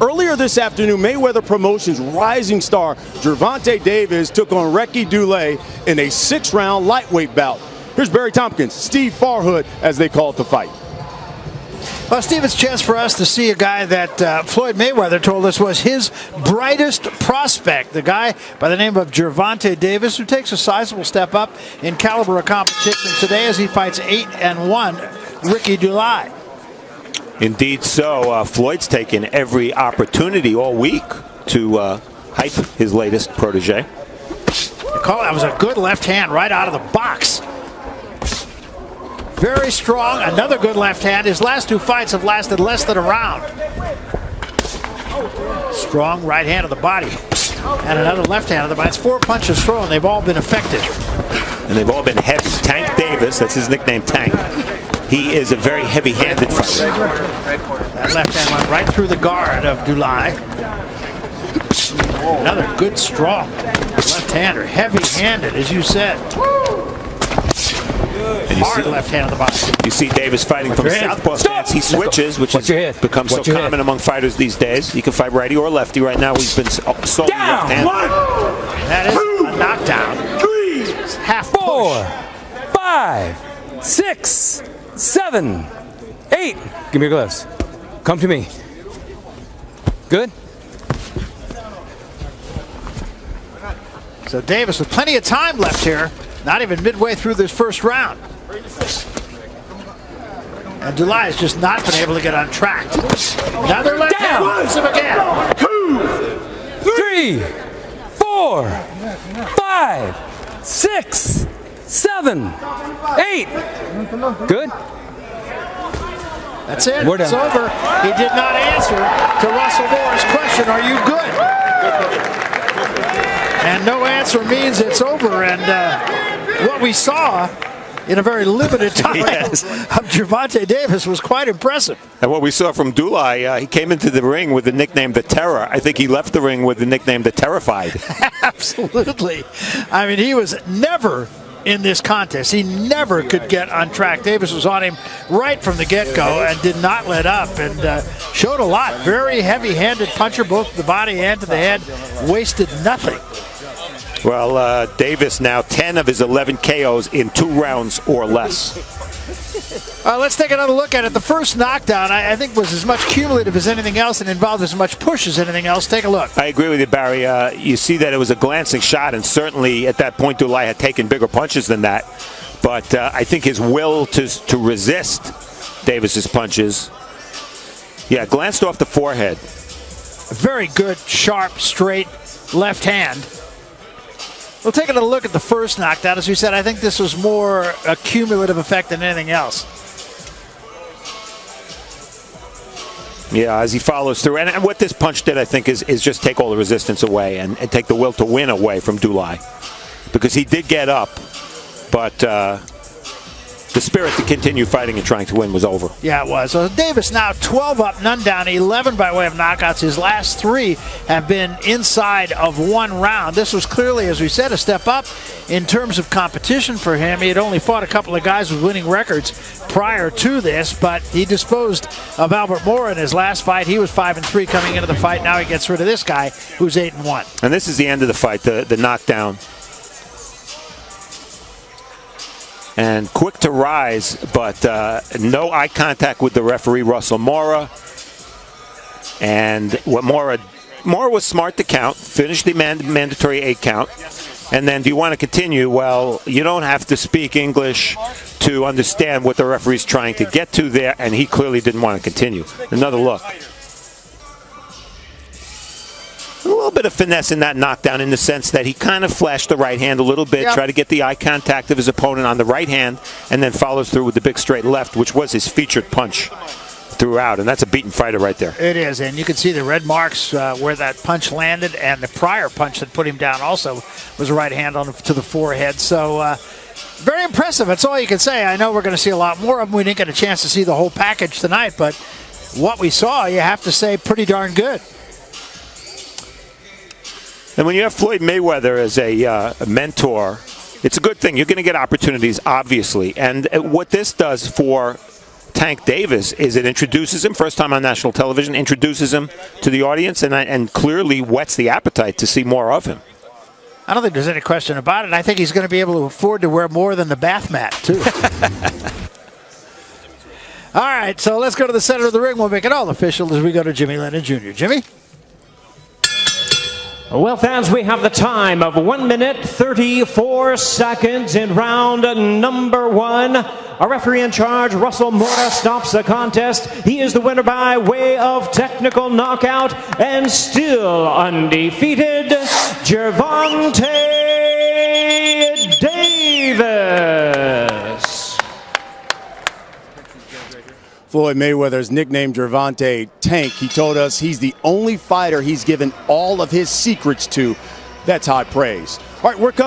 Earlier this afternoon, Mayweather Promotions rising star Gervonta Davis took on Recky Dulay in a 6-round lightweight bout. Here's Barry Tompkins, Steve Farhood, as they call it the fight. Well, Steve, it's a chance for us to see a guy that Floyd Mayweather told us was his brightest prospect. The guy by the name of Gervonta Davis, who takes a sizable step up in caliber of competition today as he fights 8-1 Recky Dulay. Indeed so. Floyd's taken every opportunity all week to hype his latest protege. That was a good left hand right out of the box. Very strong. Another good left hand. His last 2 fights have lasted less than a round. Strong right hand of the body. And another left hand of the body. It's 4 punches thrown. They've all been effective. And they've all been heavy. Tank Davis, that's his nickname, Tank. He is a very heavy-handed fighter. That left hand went right through the guard of Dulay. Another good, strong left-hander. Heavy-handed, as you said. Hard left hand on the body. You see Davis fighting from southpaw stance. He switches, which has become so common among fighters these days. He can fight righty or lefty. Right now, he's been solely left-handed. That is a knockdown. 3, half 4, 5, 6, 7, 8. Give me your gloves. Come to me. Good. So Davis with plenty of time left here. Not even midway through this first round. And Dulay has just not been able to get on track. Another left hand. Moves him again. 2, 3, 4, 5, 6, 7, 8. Good. That's it. We're done. It's over. He did not answer to Russell Moore's question, are you good? And no answer means it's over. And what we saw in a very limited time of Gervonta Davis was quite impressive. And what we saw from Dulay, he came into the ring with the nickname The Terror. I think he left the ring with the nickname The Terrified. Absolutely. I mean, he was never in this contest. He never could get on track. Davis was on him right from the get-go and did not let up and showed a lot. Very heavy-handed puncher, both to the body and to the head. Wasted nothing. Well, Davis now 10 of his 11 KOs in 2 rounds or less. Let's take another look at it. The first knockdown, I think, was as much cumulative as anything else and involved as much push as anything else. Take a look. I agree with you, Barry. You see that it was a glancing shot, and certainly at that point, Dulay had taken bigger punches than that. But I think his will to resist Davis's punches, glanced off the forehead. A very good, sharp, straight left hand. We'll take another look at the first knockdown. As we said, I think this was more a cumulative effect than anything else. Yeah, as he follows through. And what this punch did, I think, is just take all the resistance away and take the will to win away from Dulay. Because he did get up, but the spirit to continue fighting and trying to win was over. Yeah, it was. So Davis now 12 up, none down, 11 by way of knockouts. His last 3 have been inside of 1 round. This was clearly, as we said, a step up in terms of competition for him. He had only fought a couple of guys with winning records prior to this, but he disposed of Albert Moore in his last fight. He was 5-3 coming into the fight. Now he gets rid of this guy who's 8-1. And this is the end of the fight, the knockdown. And quick to rise, but no eye contact with the referee, Russell Mora. And what Mora was smart to count, finished the mandatory 8 count. And then do you want to continue? Well, you don't have to speak English to understand what the referee's trying to get to there, and he clearly didn't want to continue. Another look. A little bit of finesse in that knockdown in the sense that he kind of flashed the right hand a little bit, tried to get the eye contact of his opponent on the right hand, and then follows through with the big straight left, which was his featured punch throughout, and that's a beaten fighter right there. It is, and you can see the red marks where that punch landed, and the prior punch that put him down also was a right hand to the forehead. So very impressive. That's all you can say. I know we're going to see a lot more of them. We didn't get a chance to see the whole package tonight, but what we saw, you have to say, pretty darn good. And when you have Floyd Mayweather as a mentor, it's a good thing. You're going to get opportunities, obviously. And what this does for Tank Davis is it introduces him, first time on national television, introduces him to the audience, and clearly whets the appetite to see more of him. I don't think there's any question about it. I think he's going to be able to afford to wear more than the bath mat, too. All right, so let's go to the center of the ring. We'll make it all official as we go to Jimmy Lennon Jr. Jimmy? Well, fans, we have the time of 1 minute 34 seconds in round number 1. Our referee in charge, Russell Mora, stops the contest. He is the winner by way of technical knockout and still undefeated, Gervonta Davis. Floyd Mayweather is nicknamed Gervonta Tank. He told us he's the only fighter he's given all of his secrets to. That's high praise. All right, we're coming.